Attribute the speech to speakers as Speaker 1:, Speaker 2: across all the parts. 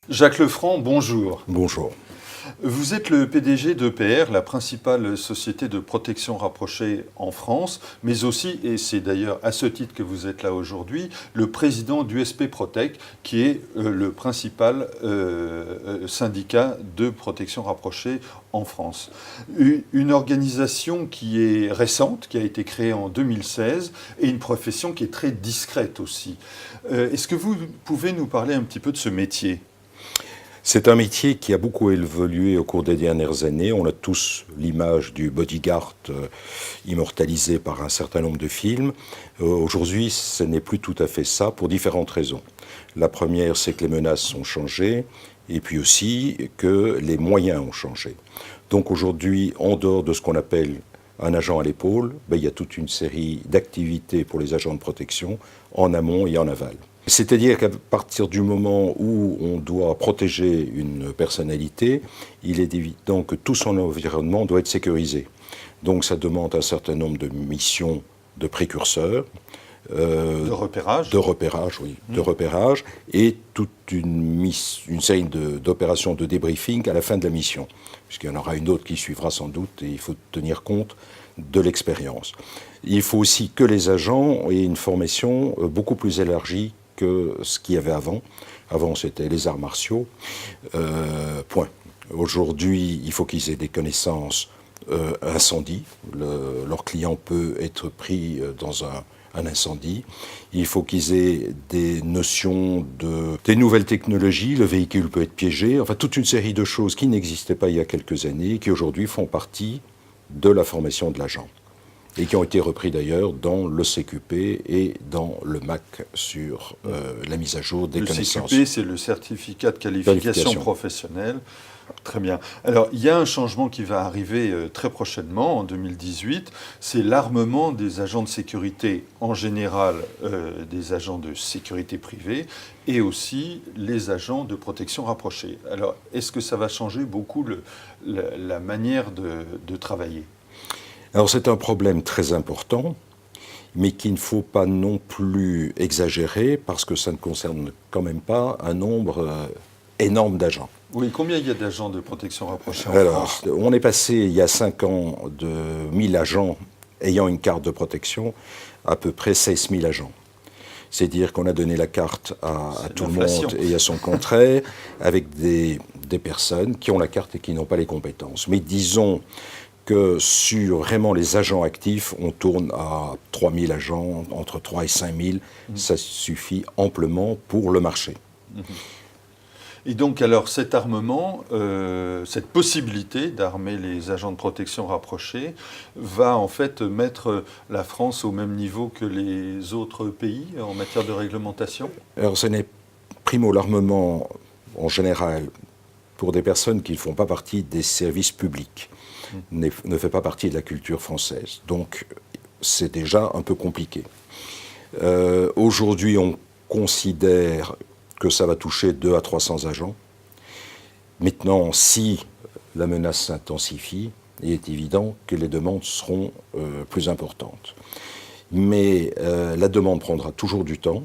Speaker 1: Jacques Lefranc, bonjour.
Speaker 2: Bonjour.
Speaker 1: Vous êtes le PDG d'EPR, la principale société de protection rapprochée en France, mais aussi, et c'est d'ailleurs à ce titre que vous êtes là aujourd'hui, le président d'USP Protec, qui est le principal syndicat de protection rapprochée en France. Une organisation qui est récente, qui a été créée en 2016, et une profession qui est très discrète aussi. Est-ce que vous pouvez nous parler un petit peu de ce métier ?
Speaker 2: C'est un métier qui a beaucoup évolué au cours des dernières années. On a tous l'image du bodyguard immortalisé par un certain nombre de films. Aujourd'hui, ce n'est plus tout à fait ça pour différentes raisons. La première, c'est que les menaces ont changé et puis aussi que les moyens ont changé. Donc aujourd'hui, en dehors de ce qu'on appelle un agent à l'épaule, il y a toute une série d'activités pour les agents de protection en amont et en aval. C'est-à-dire qu'à partir du moment où on doit protéger une personnalité, il est évident que tout son environnement doit être sécurisé. Donc ça demande un certain nombre de missions de précurseurs.
Speaker 1: De repérage.
Speaker 2: De repérage, oui. De repérage et toute une série d'opérations de débriefing à la fin de la mission. Puisqu'il y en aura une autre qui suivra sans doute et il faut tenir compte de l'expérience. Il faut aussi que les agents aient une formation beaucoup plus élargie que ce qu'il y avait avant. Avant, c'était les arts martiaux. Point. Aujourd'hui, il faut qu'ils aient des connaissances incendie. Leur client peut être pris dans un incendie. Il faut qu'ils aient des notions des nouvelles technologies. Le véhicule peut être piégé. Enfin, toute une série de choses qui n'existaient pas il y a quelques années et qui aujourd'hui font partie de la formation de l'agent. Et qui ont été repris d'ailleurs dans le CQP et dans le MAC sur la mise à jour des connaissances.
Speaker 1: Le CQP, c'est le certificat de qualification professionnelle. Très bien. Alors, il y a un changement qui va arriver très prochainement, en 2018, c'est l'armement des agents de sécurité, en général des agents de sécurité privée, et aussi les agents de protection rapprochée. Alors, est-ce que ça va changer beaucoup la manière de travailler ?
Speaker 2: Alors c'est un problème très important, mais qu'il ne faut pas non plus exagérer parce que ça ne concerne quand même pas un nombre énorme d'agents.
Speaker 1: Oui, combien il y a d'agents de protection rapprochée en France ?
Speaker 2: On est passé il y a 5 ans de 1000 agents ayant une carte de protection à peu près 16 000 agents. C'est dire qu'on a donné la carte à tout le monde et à son contraire, avec des personnes qui ont la carte et qui n'ont pas les compétences. Mais disons que sur vraiment les agents actifs, on tourne à 3 000 agents, entre 3 et 5 000, ça suffit amplement pour le marché.
Speaker 1: Et donc alors cet armement, cette possibilité d'armer les agents de protection rapprochés va en fait mettre la France au même niveau que les autres pays en matière de réglementation ?
Speaker 2: Alors ce n'est primo l'armement en général pour des personnes qui ne font pas partie des services publics. Ne fait pas partie de la culture française. Donc, c'est déjà un peu compliqué. Aujourd'hui, on considère que ça va toucher 200 à 300 agents. Maintenant, si la menace s'intensifie, il est évident que les demandes seront plus importantes. Mais la demande prendra toujours du temps.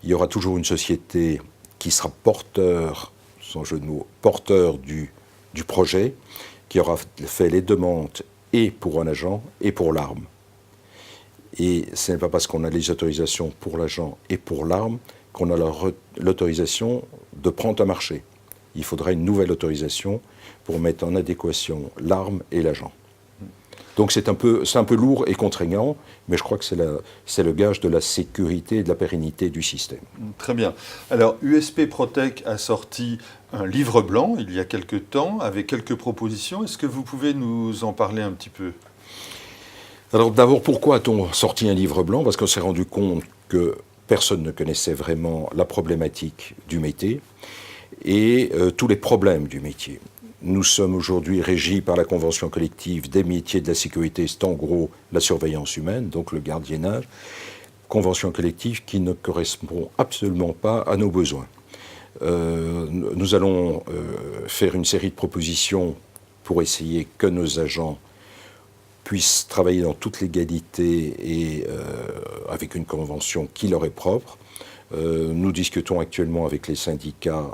Speaker 2: Il y aura toujours une société qui sera porteur, sans jeu de mots, porteur du projet, qui aura fait les demandes et pour un agent et pour l'arme. Et ce n'est pas parce qu'on a les autorisations pour l'agent et pour l'arme qu'on a l'autorisation de prendre un marché. Il faudra une nouvelle autorisation pour mettre en adéquation l'arme et l'agent. Donc c'est un peu lourd et contraignant, mais je crois que c'est le gage de la sécurité et de la pérennité du système.
Speaker 1: Très bien. Alors USP Protec a sorti un livre blanc il y a quelques temps avec quelques propositions. Est-ce que vous pouvez nous en parler un petit peu ?
Speaker 2: Alors d'abord, pourquoi a-t-on sorti un livre blanc ? Parce qu'on s'est rendu compte que personne ne connaissait vraiment la problématique du métier et tous les problèmes du métier. Nous sommes aujourd'hui régis par la Convention collective des métiers de la sécurité, c'est en gros la surveillance humaine, donc le gardiennage. Convention collective qui ne correspond absolument pas à nos besoins. Nous allons faire une série de propositions pour essayer que nos agents puissent travailler dans toute légalité et avec une convention qui leur est propre. Nous discutons actuellement avec les syndicats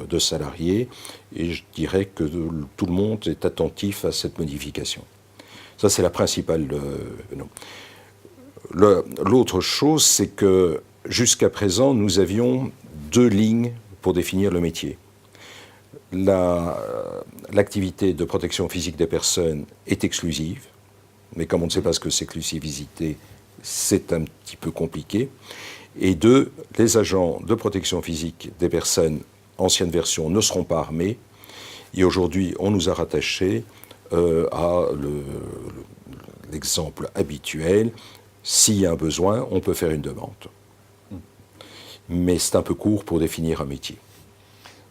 Speaker 2: de salariés et je dirais que tout le monde est attentif à cette modification. Ça, c'est la principale. Non. L'autre chose, c'est que jusqu'à présent, nous avions 2 lignes pour définir le métier. L'activité de protection physique des personnes est exclusive, mais comme on ne sait pas ce que c'est que l'exclusivité, c'est un petit peu compliqué. Et 2, les agents de protection physique des personnes, ancienne version, ne seront pas armés. Et aujourd'hui, on nous a rattachés à l'exemple habituel. S'il y a un besoin, on peut faire une demande. Mais c'est un peu court pour définir un métier.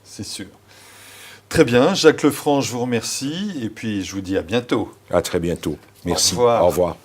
Speaker 1: C'est sûr. Très bien, Jacques Lefranc, je vous remercie et puis je vous dis à bientôt.
Speaker 2: À très bientôt. Merci.
Speaker 1: Au revoir.
Speaker 2: Au revoir.